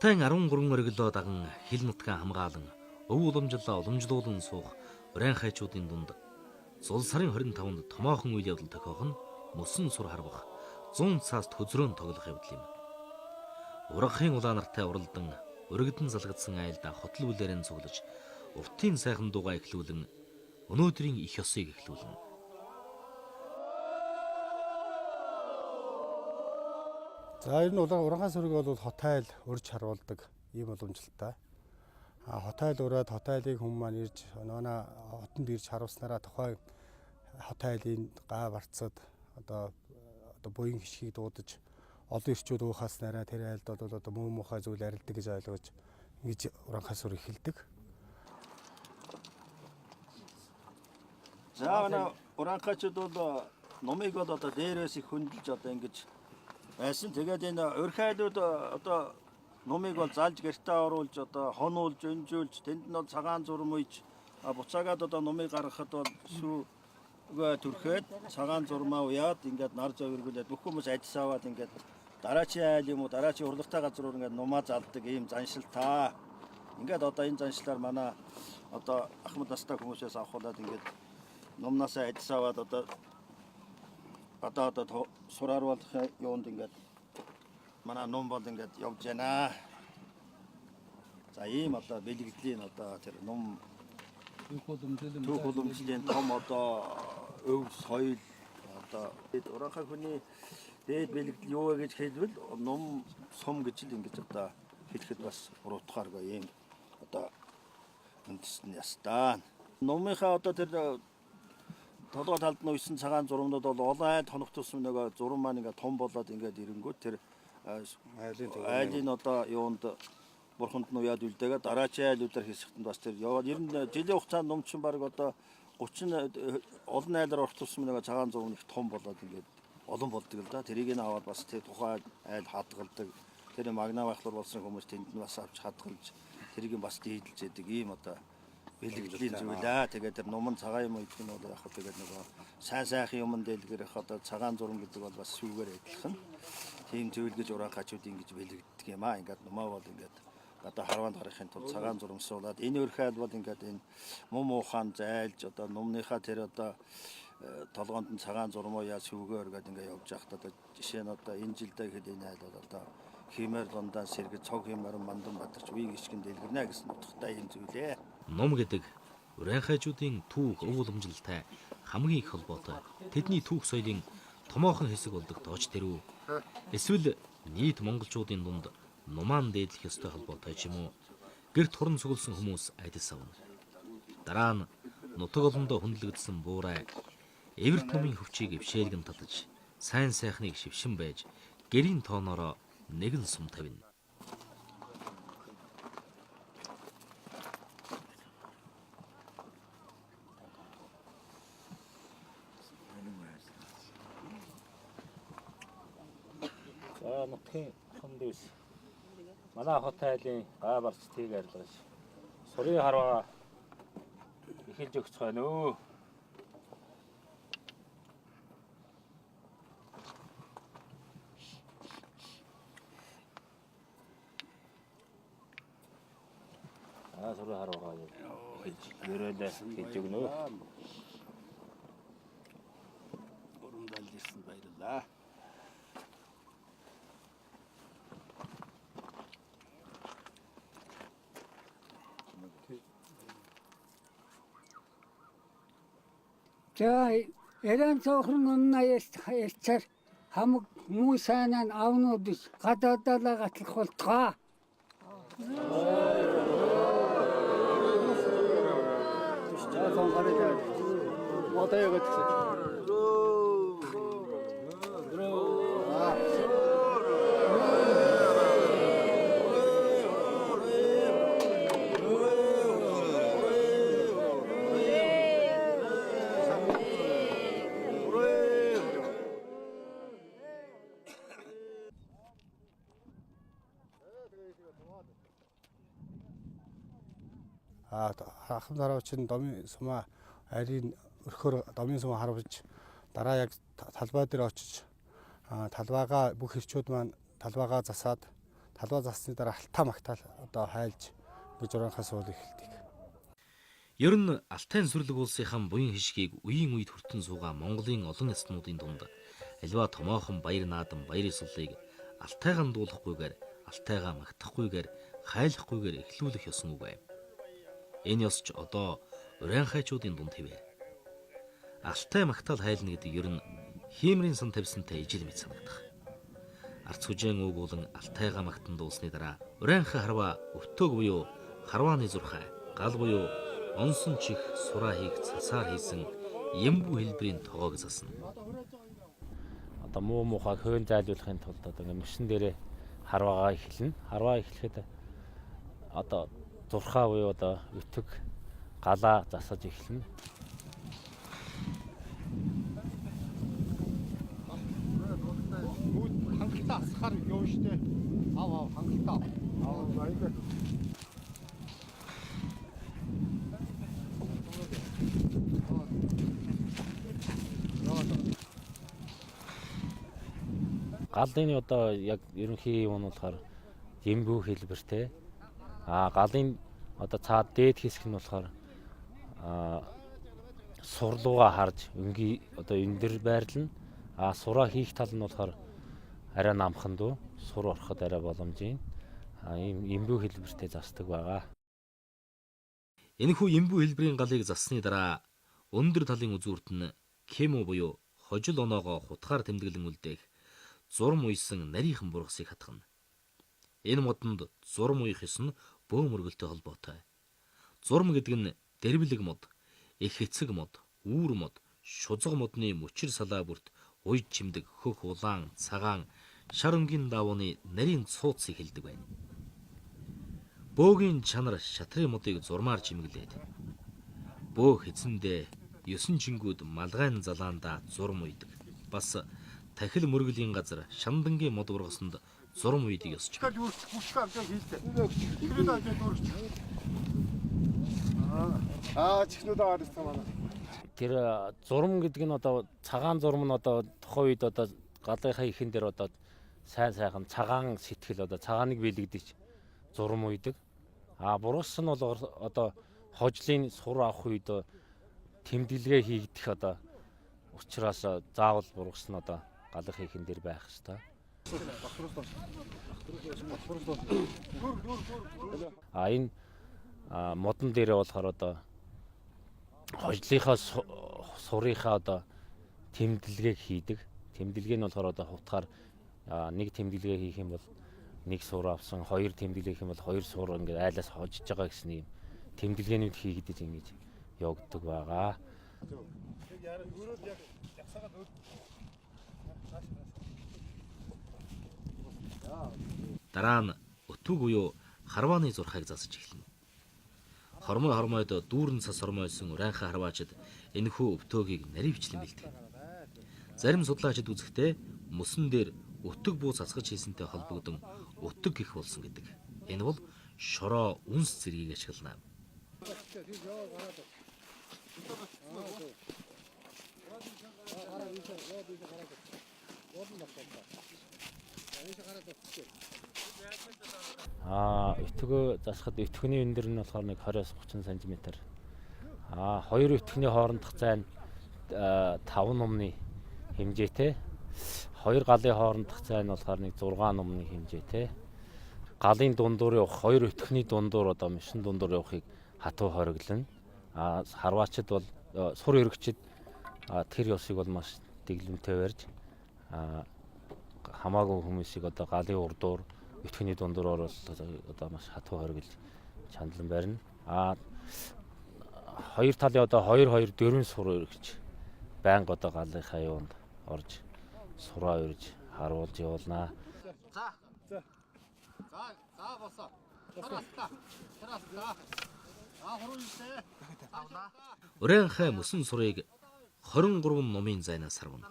Хотайн 13 оргилоо даган хил нутгаа хамгаалan өв уламжлалаа уламжлуулан суух уран хайчуудын дунд зул сарын 25-нд томоохон үйл явдал тохиох нь мөсөн сур харвах 100 цааст хөзрөөн тоглох явдал юм. Ургахын улаанартай уралдан өргөдөн залгадсан айлдаа хотл бүлээрэн цуглаж увтын сайхан дуугаа эхлүүлэн өнөөдрийн их ёсыг эхлүүлнэ. За ер нь уранхай сүрэг бол хот айл урьж харуулдаг ийм уламжлалтай. Хот айл ураад хот айлыг хүмүүс маань ирж нуунаа хотонд ирж харуулснараа тухайн хот айлын гаа барцад одоо буян хишгийг дуудаж олон ирчүүд уухаснараа тэр айлд бол одоо муу мухай зүйл арилдаг гэж ойлгож ингэж уранхай сүр эхэлдэг. За уранхайчууд бол номыг бол одоо дээрээс их хөндлөж одоо ингэж байсан. Тэгээд энэ урхайлууд одоо номыг бол залж гэртээ оруулж одоо хонуулж, өнжүүлж, тэнд нь бол цагаан зурм үйж буцаагаад одоо номыг гаргахад бол сүүгээ түрхээд цагаан зурмаа уяад ингээд нар зовиргүүлээд бүх хүмүүс адис аваад ингээд дараачийн айл юм уу дараачийн урлагтай газар руу ингээд нумаа залдаг ийм заншилтаа. Ингээд одоо энэ заншлаар манай одоо ахмад настай хүмүүсээс авахулаад ингээд номнасаа адис аваад одоо сураар болох юунд ингээд манай ном бол ингээд явж байна. За ийм одоо бэлгэдлийн одоо тэр ном түүх уламжлалын том одоо өв соёл одоо уранхай хүний дээд бэлгэдэл юу вэ гэж хэлвэл ном сум гэж л ингэж одоо хэлэхэд бас буруутахааргүй ийм одоо үндэсний ястаа. Номынхаа одоо тэр толгой талд нь үйсэн цагаан зурмнууд бол олон айл хонох тусам нөгөө зурм маань ингээд том болоод ингээд ирэнгүүт тэр айлын одоо юунд бурханд нь уяад үлдээгээ дараачийн айлуудаар хэсэгтэнд бас тэр яваад ер нь жилийн хугацаанд ном чинь баг одоо 30 олон айлаар орох тусам нөгөө цагаан зурм их том болоод ингээд олон болдог л да. Тэрийг нь аваад бас тэр тухайн айл хадгалдаг. Тэр магна байхлаар болсон хүмүүс тэнд нь бас авч хадгалж тэрийг бас дийдэлж яадаг ийм одоо бэлгэдлийн зүйлээ. Тэгээд тэр номон цагаан юм идэх нь бол яг хөө тэгээд нөгөө сайн сайхан юмн дэлгэрэх одоо цагаан зурм гэдэг бол бас шүүгээр адилхан. Тийм зүйл гэж уранхайчууд ингэж бэлгддэг юм аа. Ингээд номоо бол ингээд одоо харванд гарахын тулд цагаан зурмсуулаад энэ өрхөйл бол ингээд энэ мум ухаан зайлж одоо номныхаа тэр одоо толгоонд нь цагаан зурмоо яа шүүгээр гэдэг ингээд явж явахад одоо жишээ нь одоо энэ жилдээ хэд энэ айл бол одоо химээр дундаа сэргэ цог химээр мандан бадарч үе гიშгэн дэлгэрнэ гэсэн утгатай юм зүйлээ. Ном гэдэг урайхайчуудын түүх уламжлалтай хамгийн их холбоотой тэдний түүх соёлын томоохон хэсэг болдог тооч тэрүү эсвэл нийт монголчуудын дунд нумаан дээдлэх ёстой холбоотой ч юм уу гэрт хуран цугласан хүмүүс адис авна. Дараа нь нутаг олондоо хөндлөгдсөн буурай эвэрт номын хөвчийг өвшөөлгөн татаж сайн сайхныг шившин байж гэрийн тооноороо нэгэн сум тавина. За нутгийн хондос манай хот айлын га барцтыг арилгаж сурын харваа эхэлж өгч байна өө. Сурын харваа эхэлж ерөөлөө хийж өгнө. Урамдал ирсэн баярлалаа. За яран цохрон оннаяас ярьцаар хамаг муу сайнаа авнууд гадаадалаа гатлах болтгоо. Ахмад харавчин домын сумаа арийн өрхөөр домын сумаа харавж дараа яг талбай дээр очиж талбайгаа бүх хэрчүүд маань талбайгаа засаад халуа засны дараа алтаа магтаал одоо хайлж гэж уранхаас уул эхэлдэг. Ер нь Алтай сүрлэг улсынхан буян хишгийг үеийн үед хүртэн суугаа Монголын олон ястнуудын дунд аливаа томоохон баяр наадам баяр ёслолыг Алтайгаан дуулахгүйгээр, Алтайгаа магтахгүйгээр, хайлахгүйгээр эхлүүлэх ёсон үг байв. Энэ ёс ч одоо урайхайчуудын дунд хэвээр. Алтай магтаал хайлна гэдэг ер нь хиймрийн сан тавьсантай ижил мэт санагдах. Арц хүжээн үг болон Алтайгаа магтан дуусны дараа урайхай харваа өвтөөг буюу харвааны зурхай, гал буюу онсон чих сураа хийх цасаар хийсэн Ямбу хэлбэрийн тоогоог засна. Одоо муу мухаг хөөн зайлуулахын тулд одоо ингээд мөсөн дээрээ харваагаа эхэлнэ. Харваа эхлэхэд одоо зурхаа буюу одоо өтөг галаа засаж эхэлнэ. Хангалттай асахаар явна штэ. Ав хангалттай. Аяга. Галын одоо яг ерөнхий юм нь болохоор Ямбу хэлбэртэй. Галын одоо цаад дээд хэсэг нь болохоор сурлууга харж өнгийн одоо эндэр байрлана. Сураа хийх тал нь болохоор арай намхан дөө. Сур ороход арай боломжийн. Ийм Ямбу хэлбэртэй засдаг байгаа. Энэхүү Ямбу хэлбэрийн галыг зассны дараа өндөр талын үзүүрт нь кему буюу хожил оноогоо хутгаар тэмдэглэн үлдээх зурм уйсан нарийнхан бургасыг хатгана. Энэ модонд зурм уйх ёс нь бөө мөргөлтэй холбоотой. Зурм гэдэг нь дэрвэлэг мод, их эцэг мод, үүр мод, шузаг модны мөчир салаа бүрт уйд чимдэг хөх улаан, цагаан, шар өнгийн давууны нарийн цууцыг хэлдэг байна. Бөөгийн чанар шатрын модыг зурмаар чимэглээд бөө хэзэндээ 9 чингүүд малгайн залаанда зурм уйдаг. Бас тахил мөргөлийн газар шандангийн мод ургасанд зурм уйдаг ёсч. Чихнүүд аваад байна. Тэр зурм гэдэг нь одоо цагаан зурм нь одоо тухайн үед одоо галынхаа ихэн дээр одоо сайхан цагаан сэтгэл одоо цагааныг биелэгдэж зурм уйдаг. Бургас нь бол одоо хожлын сур авах үед тэмдэглэгээ хийгдэх одоо учраас заавал бургас нь одоо галынхаа ихэн дээр байх ёстой. Энэ модон дээрээ болохоор одоо хожлынхаа сурынхаа одоо тэмдэглэгийг хийдэг. Тэмдэглэг нь болохоор одоо хутгаар нэг тэмдэглэгээ хийх юм бол нэг сур авсан, хоёр тэмдэглэх юм бол хоёр сур ингээд айлаас хожиж байгаа гэсэн юм тэмдэглээнүүд хийгдэж ингэж явагддаг байгаа. Дараа нь өтөг буюу харвааны зурхайг засаж эхэлнэ. Хормойд дүүрэн цас хормойсон урайхай харваачид энэхүү өвтөөгийг наривчлан бэлдэг. Зарим судлаачид үзэхдээ мөсөн дээр өтөг буу цацгаж хийсэнтэй холбогдсон өтөг гэх болсон гэдэг. Энэ бол шороо үнс зэргийг ашиглана. Өтгөө засахад өтгөний өндөр нь болохоор нэг 20-30 см. Хоёр өтгөний хоорондох зай нь 5 номны хэмжээтэй. Хоёр галын хоорондох зай нь болохоор нэг 6 номны хэмжээтэй. Галын дундуур явах хоёр өтгөний дундуур одоо мөсөн дундуур явахыг хатуу хориглоно. Харваачид бол сур өргөчид тэр ёсыг бол маш дэглэмтэй барьж хамаагүй хүмүүсийг одоо галын урдуур өтгөний дундуур оруулаад одоо маш хатуу хориглож чандлан барина. Хоёр талын одоо 2-4 сур өргөч байнга одоо галынхаа юунд орж сураа өрж харуулж явуулнаа. Урайхай мөсөн сурыг 23 номын зайнаас сарвна.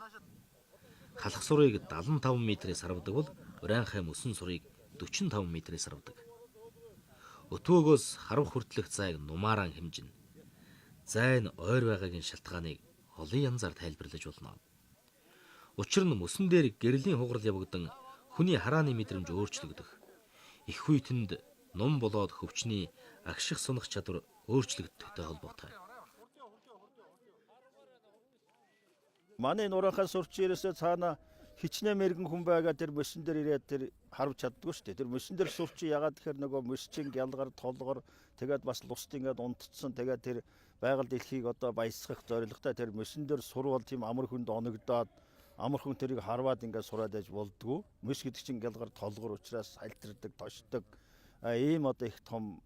Халах сурыг 75 м-ээс сарвдаг бол урайхай мөсөн сурыг 45 м-ээс сарвдаг. Өтөөгөөс харвах хүртэлх зайг нумааран хэмжинэ. Зай нь ойр байгаагийн шалтгааныг олон янзаар тайлбарлаж болно. Учир нь мөсөн дээр гэрлийн хугарал явагдан хүний харааны мэдрэмж өөрчлөгдөх. их үетэнд ном болоод хөвчний агших сунах чадвар өөрчлөгдөхтэй холбоотой. Манай энэ уранхай сурч ирээсээ цаана хичнээн мэрэгэн хүн байгаа тэр мөсөн дээр ирээд тэр харж чаддгүй шүү дээ. Тэр мөсөн дээр сурч ягаад тэгэхээр нөгөө мөсчин гялгар толгор тэгээд бас луст ингээд унтцсан тэгээд тэр байгаль дэлхийг одоо баясгах зорилготой тэр мөсөн дээр сурвал тийм амар хүнд оногдоод амар хүн тэрийг харваад ингээд сураад яж болдгоо. Мөс гэдэг чинь гялгар толгор учраас сальтардаг, тошдог. Ийм одоо их том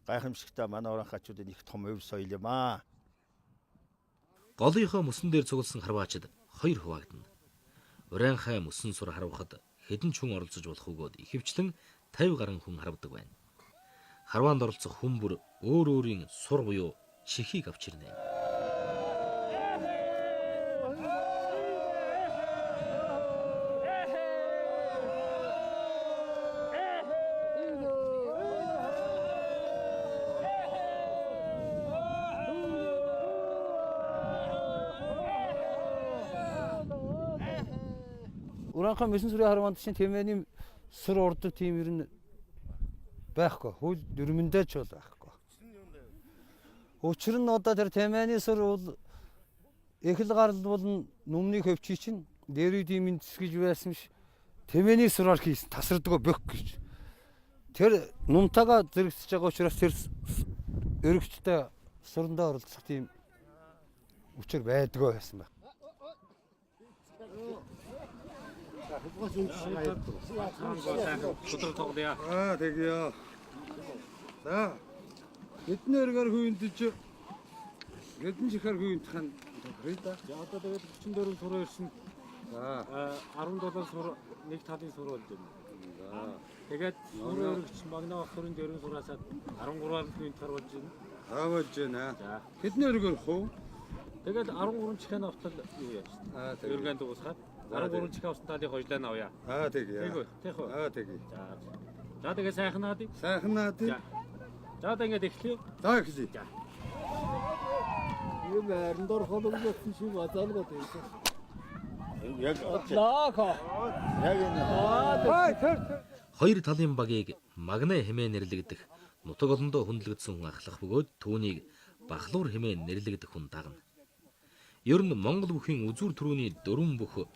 гайхамшигтай манай уранхайчуудын их том өв соёл юм аа. Голынхоо мөсөн дээр цугласан харваачид хоёр хуваагдана. Уранхай мөсөн сур харвахад хэдэн ч хүн оролцож болох өгөөд ихэвчлэн 50 гаруй хүн харвдаг байна. Харваанд оролцох хүн бүр өөр өөрийн сур буюу чихийг авч ирнэ. Уранхай мөсөн сүрийн харваанд чинь тэмээний сүр урдаг тийм ер нь байхгүй. Хөл дөрмөндөө ч бол байхгүй. Учир нь одоо тэр тэмээний сүр бол эхэл гарал бол нүмний хөвчий чинь дээр үе димэнд гэж байсан ш. Тэмээний сүраар хийсэн тасардгаа бөх гэж. Тэр нүмтаага зэрэгсэж байгаа учраас тэр өргөчтэй сурандаа оролцох тийм учир байдгаа байсан байна. тэгье. За. Бидний өргөр хүйндэж гэдэн чихэр хүйндхэн тохирё да. За одоо тэгээд 34 сур ирсэн. За 17 сур нэг талын сур болж байна. За тэгээд сур өргөч магнаа багтурын дөрвөн сураасаад 13-аар хүнд гарвалж байна. Хаавж байна. За Хэдний өргөр хөө? тэгээд 13 чихэн автал юу яаж. Өргөнд дуусгаад 13 чихэн авсан талыг хожлоо навъя. тэгье. Тэгэх үү. тэгье. За. За тэгээд сайхан наадыг. Сайхан наад. За. За одоо ингэж эхлэе. За эхлэе. За. Юм арндор холбогдсон шиг базаалгаа байсан. Яг яг энэ Хоёр талын багийг магнаа хэмээн нэрлэгдэх нутаг олондоо хүндлэгдсэн хүн ахлах бөгөөд түүнийг бахлуур хэмээн нэрлэгдэх хүн дагна. Ер нь Монгол бүхийн үзүүр түрүүний дөрвөн бүх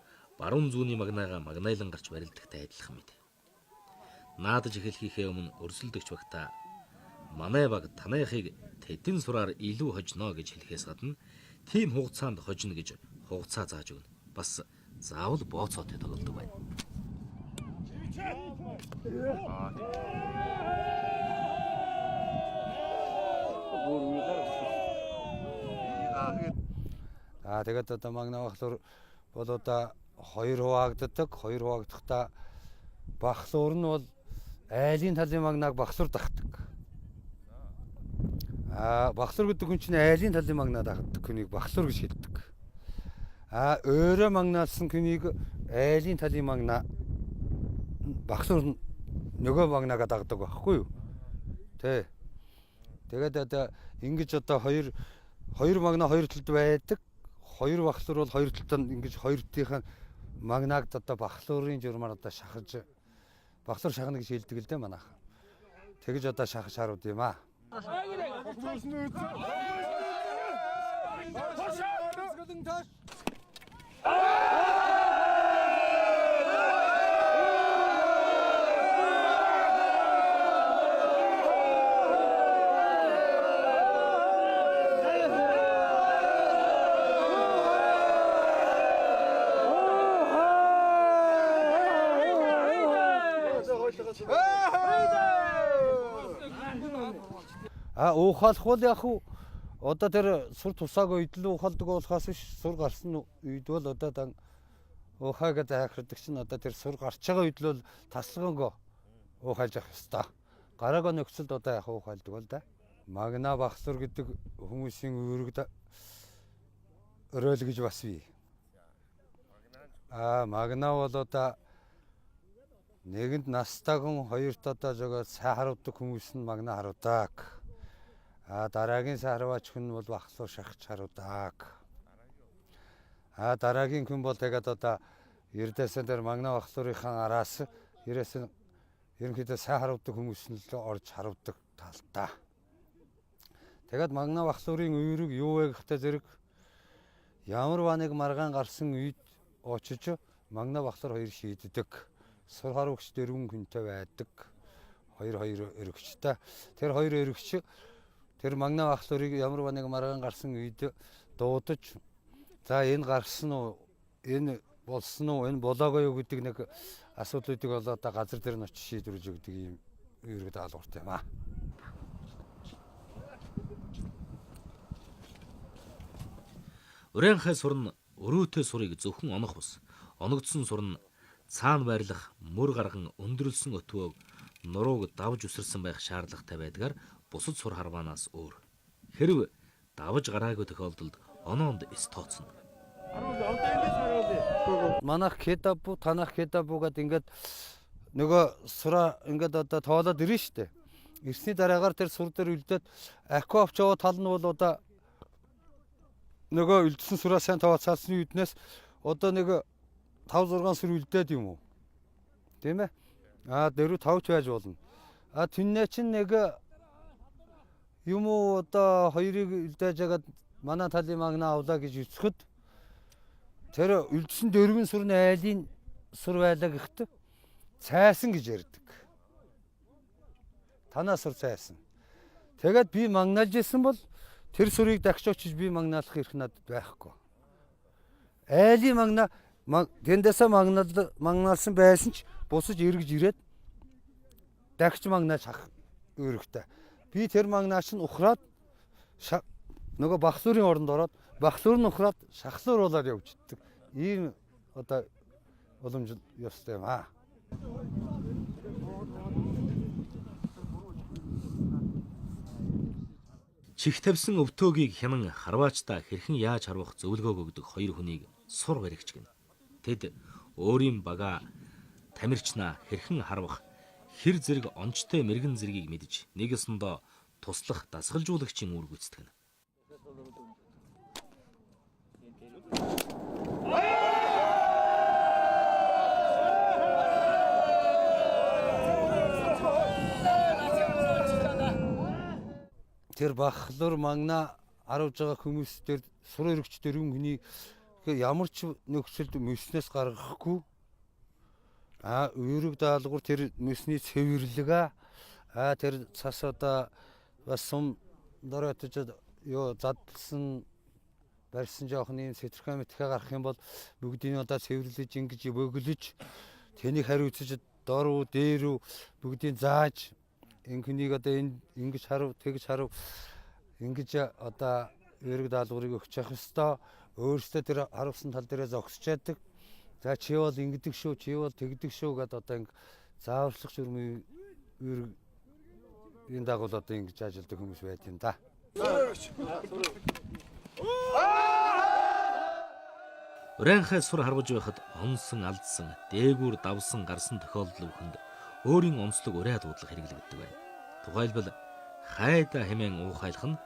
баруун зүүнний магнаага магнайлан гарч барилдахтай адилхан мэт. Наадаж эхлэхийнхээ өмнө өрсөлдөгч багтаа манай баг таныхыг тэдэн сураар илүү хожно гэж хэлэхээс гадна тийм хугацаанд хожно гэж хугацаа зааж өгнө. Бас заавал бооцоотой тоглодог байна. Тэгээд одоо магнаа бахлуур бол одоо хоёр хуваагддаг. Хоёр хуваагдахдаа бахлуур нь бол айлын талын магнааг бахлуур дагдаг. Бахлуур гэдэг хүн чинь айлын талын магнаа дагдаг хүнийг бахлуур гэж хэлдэг. Өөрөө магнаалсан хүнийг айлын талын магнаа бахлуур нөгөө магнаага дагдаг байхгүй юу? Тэ. Тэгээд одоо ингэж одоо хоёр магнаа хоёр талд байдаг. Хоёр бахлуур бол хоёр талд ингэж хоёр талынхаа магнааг одоо бахлуурын журмаар одоо шахаж бахлуур шахна гэж хэлдэг л дээ манайхан. Тэгэж одоо шахаж харуул юм аа. Уухалах бол яг уу одоо тэр сур тусаагүй идэл уухалдаг болохоос биш сур гарсан үед бол одоо дан уухаагаад хайхардаг чинь одоо тэр сур гарч байгаа үед л таслаганго уухайлж явах ёстой. Гараагаа нөхцөлд одоо яг уухайлдаг бол да. Магнаа бахлуур гэдэг хүмүүсийн үүрэгд өрөөл гэж бас бий. Магнаа бол одоо нэгэнд настай хүн хоёрт одоо жоо сайн харуудаг хүмүүс нь магнаа харуудаг. Дараагийн сарваач хүн бол бахлуур шахаж харуудаг. Дараагийн хүн бол тэгээд одоо эрдээсэн дээр магнаа бахлуурынхаа араас ерөнхийдөө сайн харуулдаг хүмүүс нь л орж харуулдаг талдаа. Тэгээд Магна Бахлуурын үерэг юу вэ гэхдээ зэрэг ямар баныг маргаан гарсан үед очиж Магна Бахлуур хоёр шийддэг. Сур харуулагч дөрвөн хүнтэй байдаг. Хоёр өргөгчтэй. Тэр хоёр өргөгч тэр Магна Бахлуурыг ямар баныг маргаан гарсан үед дуудаж за энэ гарсан уу, энэ болсон уу, энэ болоогүй юу гэдэг нэг асуудлуудыг болоо одоо газар дээр нь очиж шийдвэрлэж өгдөг юм үерэг даалгавартай юм аа. Урeenхай сур нь өрөөтэй сурыг зөвхөн онох бус. Оногдсон сур нь цаана байрлах мөр гарган өндөрлсөн өтвөөг нурууг давж үсэрсэн байх шаардлагатай байдгаар бусад сур харваанаас өөр. Хэрв давж гараагүй тохиолдолд оноонд эс тооцно. Манайх кедабу, танах кедабу гэдэг ингээд нөгөө сураа ингээд одоо тоолоод ирнэ штэ. Ирсний дараагаар тэр сур дээр үлдээд ахиу авч яваа тал нь бол одоо нөгөө үлдсэн сураа сайн тооцаалсны үднээс одоо нэг 5-6 сур үлдээд юм уу? Тийм ээ? 4-5 ч байж болно. Тэннээ чинь нэг юм уу одоо хоёрыг үлдээж ягаад манай талын Магна авлаа гэж үзэхэд тэр үлдсэн дөрвөн сур нь айлын сур байлаа гэхдээ цайсан гэж ярьдаг. Танаа сур цайсан. Тэгээд би магнаалж исэн бол тэр сурыг дахиж очиж би магнаалах эрх надад байхгүй. Айлын магна тэндээсээ магнаалсан байсан ч бусаж эргэж ирээд дахиж магнааж хах үүрэгтэй. Би тэр магнаач нь ухраад нөгөө Бахлуурын оронд ороод Бахлуур нь ухраад шахлууруулаад явждаг. Ийм одоо боломж ёстой юм аа. Чих тавьсан өвтөөгийг хянан харваачта хэрхэн яаж харвах зөвлөгөө өгдөг хоёр хүнийг сур баригч гэнэ. Тэд өөрийн бага тамирчнаа хэрхэн харвах хэр зэрэг онцтой мэрэгэн зэргийг мэдж нэг ёсондоо туслах дасгалжуулагчийн үүрэг гүйцэтгэнэ. Тэр Бахлуур Магна харуулж байгаа хүмүүс дээр сур өргөч дөрвөн хүний ямар ч нөхцөлд мөснөөс гаргахгүй үүрэг даалгавар тэр мөсний цэвэрлэг тэр цас одоо бас сум дөрөтөж ёо задлсан барьсан жоохны сэтэрхэ мэтгэ гарах юм бол бүгдийг одоо цэвэрлэж ингэж бөглөж тэнийг хариуцж дор уу дээр үү бүгдийг зааж энхнийг одоо ингэж харав тэгж харав ингэж одоо үүрэг даалгаврыг өгч явах ёстой. Өөрөөсөө тэр харуулсан тал дээрээ зогсож яадаг. За чи бол ингэдэг шүү, чи бол тэгдэг шүү гэдээ одоо ингэ зааварчлах журмын үүрэг энэ дагуул одоо ингэж ажилладаг хүмүүс байт юм да. Урeenхай сур харваж байхад онсон алдсан, дээгүүр давсан гарсан тохиолдол бүхэнд өөрийн онцлог ураа дуудлага хэрэглэгддэг байна. Тухайлбал хайда хэмээн уухайлах нь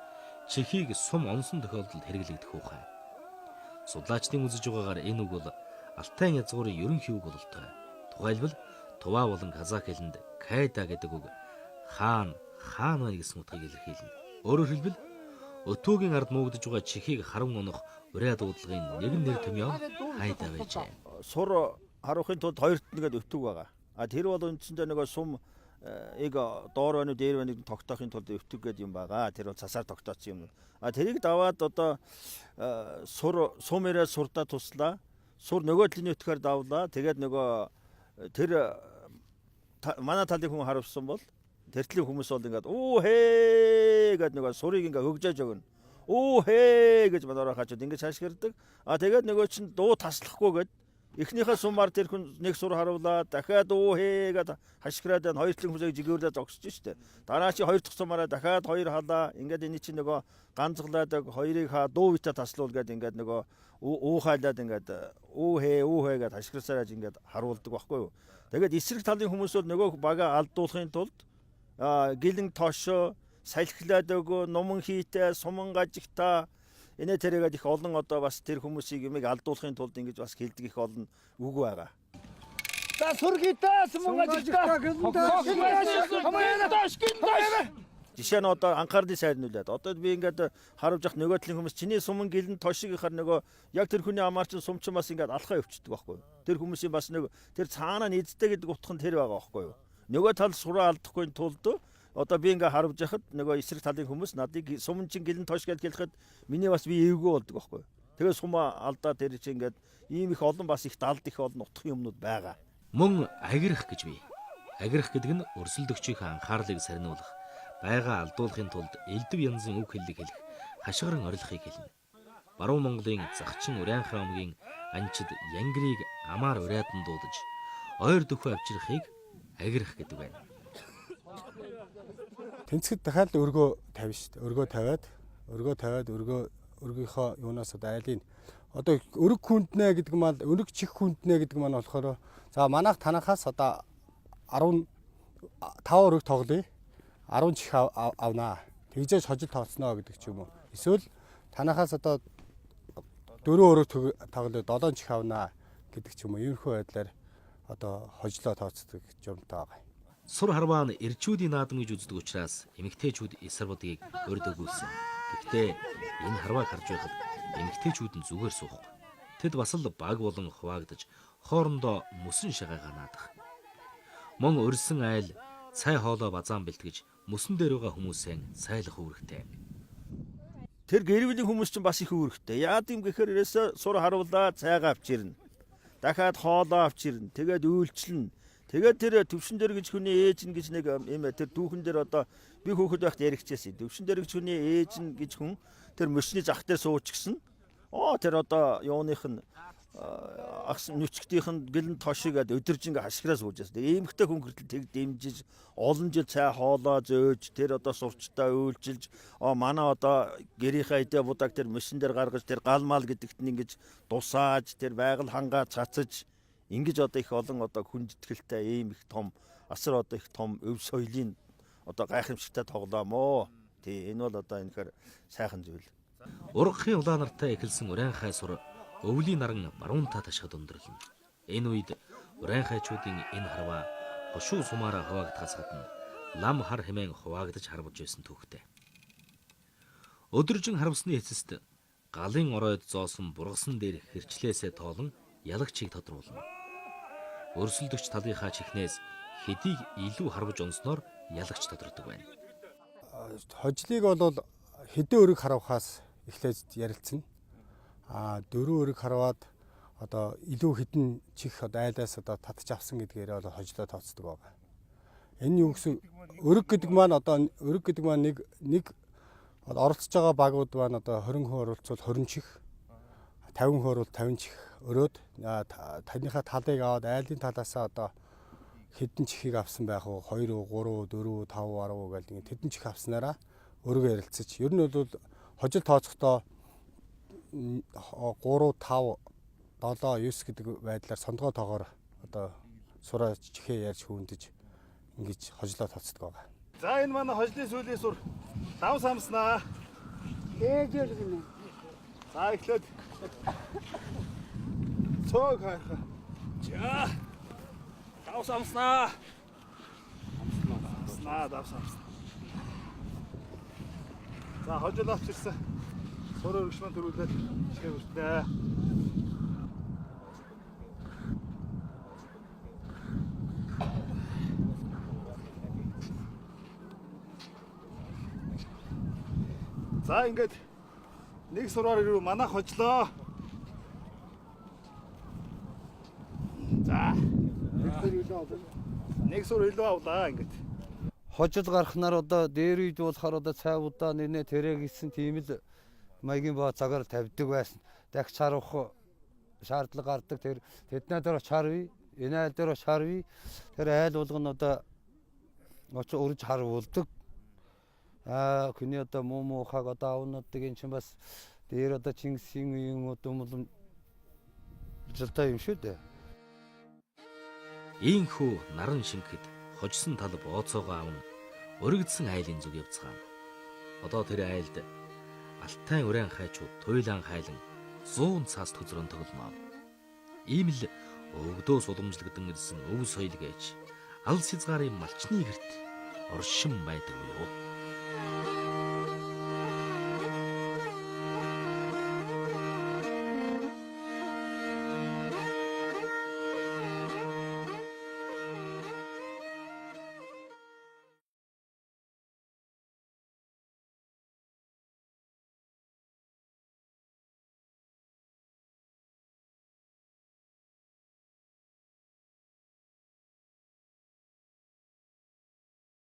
чихийг сум онсон тохиолдолд хэрэглэгдэх ухай. Судлаачдын үзэж байгаагаар энэ үг бол Алтай язгуурын ерөнхий үг бололтой. Тухайлбал Тува болон казак хэлэнд кайда гэдэг үг хаан байна гэсэн утгыг илэрхийлнэ. Өөрөөр хэлбэл өтөөгийн ард нуугдж байгаа чихийг харан унах ураа дуудлагын нэгэн нэр томьёо хайда байжээ. Сур харуулахын тулд хоёрт нэгэд өтөг байгаа. Тэр бол үндсэндээ нөгөө сум доор байна уу дээр байна уу тогтоохын тулд өтөг гэдэг юм байгаа. Тэр бол цасаар тогтоосон юм. Тэрийг даваад одоо сумээрээ сурдаа туслаа. Сур нөгөө талын өтгөөр давлаа. Тэгээд нөгөө тэр манай талын хүн харуулсан бол тэр талын хүмүүс бол ингээд оо хээ гэдэг нөгөө сурыг ингээд хөгжөөж өгнө. Оо хээ гэж манайраа хажууд ингэж хашгирдаг. Тэгээд нөгөө чинь дуу таслахгүй гэд эхнийхээ сумаар тэр хүн нэг сур харуулаад дахиад оо хээ гэд хашгираад хоёр талын хүмүүсийг жигөөрлөө зогсож штэ. Дараа чи хоёр дахь сумаараа дахиад хоёр халаа ингээд энэ чинь нөгөө ганцглаад хоёрыг дуу битээ таслуул гэд ингээд нөгөө уухайлаад ингээд оо хээ гэд хашгирсараж ингээд харуулдаг байхгүй юу. Тэгээд эсрэг талын хүмүүс бол нөгөө бага алдуулахын тулд гэлэн тоошоо салхилаад өгөө номон хийтэй суман гажигта энэ тэрэгэд их олон одоо бас тэр хүмүүсийг юмыг алдуулахын тулд ингэж бас хэлдэг их олон үг байгаа. За сүргийтэй сүмгажигтай. Жишээ нь одоо анхаарлын сайднуулаад одоо би ингээд харуулж явах нөгөө талын хүмүүс чиний суман гэлэн тошигийнхаар нөгөө яг тэр хүний амаарчин сумчин бас ингээд алхаа өвчдөг байхгүй юу. Тэр хүмүүсийн бас нэг тэр цаанаа нийцтэй гэдэг утга нь тэр байгаа байхгүй юу. Нөгөө тал сураа алдахгүй тулд одоо би ингээд харуулж яхад нөгөө эсрэг талын хүмүүс надыг сумчин гэлэн тош гэж хэлэхэд миний бас би эвгүй болдог байхгүй юу. Тэгээ сумаа алдаа тэр чинь ингээд ийм их олон бас их далд их олон утгын юмнууд байгаа. Мөн агирах гэж бий. Агирах гэдэг нь өрсөлдөгчийн анхаарлыг сарниулах, байга алдуулахын тулд элдв янзын үг хэллэг хэлэх, хашгиран орилохыг хэлнэ. Баруун Монголын Загчин Урайхан аймгийн анчид янгирыг амаар урайдан дуудаж, ойр дөхөө авчрахыг агирах гэдэг байна. Тэнцэд дахиад өргөө тавина шүү дээ. Өргөө тавиад өргийнхөө юунаас одоо айлын одоо өрг хүнднэ гэдэг маань өрг чих хүнднэ гэдэг маань болохоор за манайх танахаас одоо 15 өрг тоглоё. 10 чих авнаа. Тэгжээж хожил тооцноо гэдэг ч юм уу. Эсвэл танахаас одоо 4 өрг тоглоё 7 чих авнаа гэдэг ч юм уу. Иймэрхүү байдлаар одоо хожлоо тооцдог юмтай байгаа. Сур харваа нь эрчүүдийн наадам гэж үздэг учраас эмэгтэйчүүд эсэрбодгийг урьд өгүүлсэн. Гэхдээ энэ харвааг харж байхад эмэгтэйчүүд нь зүгээр суухгүй. Тэд бас л баг болон хуваагдаж хоорондоо мөсөн шагаагаа наадах. Мөн урьсан айл цай хоолой базаан бэлтгэж мөсөн дээр байгаа хүмүүсээ сайлах үүрэгтэй. Тэр гэрвлийн хүмүүс чинь бас их үүрэгтэй. Яад юм гэхээр ерөөсө сур харуулаа цайгаа авчирна. Дахиад хоолоо авчирна. Тэгээд үйлчлэн. Тэгээд тэр төвшин дээр гэж хүний ээж нь гэж нэг юм тэр дүүхэн дээр одоо би хөөхд байхад яригчээсэн. Төвшин дээр гэж хүний ээж нь гэж хүн тэр мөсний зах дээр сууч гисэн. Тэр одоо юуных нь агс нүчгтийнх нь гэлэн тошигээд өдөрж ингээ хашгираа сууж байсан. Иймхтэй хүн хүртэл тэг дэмжиж олон жил цай хоолоо зөөж тэр одоо сурчтаа үйлчилж манай одоо гэрийнхээ эдэ будаг тэр мөсөн дээр гаргаж тэр гал мал гэдэгт нь ингэж дусааж тэр байгаль хангаа цацаж ингэж одоо их олон одоо хүндэтгэлтэй ийм их том асар одоо их том өв соёлын одоо гайхамшигтай тоглоомоо. Тий энэ бол одоо энэхээр сайхан зүйл. Ургахын улаан нартай эхэлсэн Урайхай сур өвлийн наран баруунтаа ташхад өндөрлөн. Энэ үед Урайхайчуудын энэ харваа хошуу сумаараа хуваагдахаас гадна лам хар хэмээн хуваагдаж харваж байсан түүхтэй. Өдөржин харамсны эцэст галын оройд зоосон бургасан дээр хэрчлээсээ тоолон ялагчийг тодруулна. Өрсөлдөгч талынхаа чихнээс хэдийг илүү харваж онсноор ялагч тодордог байна. Хожлыг бол хэдэн өрг харавхаас эхлээд ярилцсан. 4 өрг хараваад одоо илүү хэдэн чих одоо айлаас одоо татж авсан гэдгээр бол хожлоо тооцдог байгаа. Энэ юу гэсэн өрг гэдэг маань одоо өрг гэдэг маань нэг оролцож байгаа багууд маань одоо 20 хүн оролцвол 20 чих, 50 хүн орвол 50 чих өрөөд таныхаа талыг аваад айлын талаасаа одоо хэдэн чихийг авсан байх уу 2, 3, 4, 5, 10 гэдэг тэдэн чих авснараа өргөө ярилцаж. Ер нь бол хожил тооцохдоо 3, 5, 7, 9 гэдэг байдлаар сондгоо тоогоор одоо сураа чихээ ярьж хүндэж ингэж хожлоо тооцдог байгаа. За энэ манай хожлын сүүлийн сур дав самснаа. Ээжэр гинэ. За эхлээд цог хайхаа. За. Дав самснаа. Дав самснаа. За хожил авчирсан. Сур өргөшмөн төрүүлээд чихээ хүртээ. За ингээд нэг сураар ирв манайх хожлоо. За. Нэг сур илүү авлаа ингээд. Хожил гарахнаар одоо дээр үйд болохоор одоо цайвуудаа нэнэ тэрэг гисэн тийм л маягийн боо цагаар тавьдаг байсан. Дахь чарах шаардлага гардаг тэр тэднээ дээр чарви, энэ айл дээр чарви. Тэр айл болгоно одоо очиж өрж харуулдаг. Хүний одоо муу хаг одоо авнууддаг энэ чинь бас дээр одоо Чингисийн үеийн удам жилтэй юм шүү дээ. Ийхүү наран шингэхэд хожсон тал бооцоогоо аван өргөдсөн айлын зүг явцгаана. Одоо тэр айлд Алтай Урайхайчууд туйлан хайлан 100 цаас төзрөн тоглоно. Ийм л Өвгдөөс уламжлагдсан ирсэн өв соёл гэж алс хязгаарын малчны гэрт оршин байдаг юу?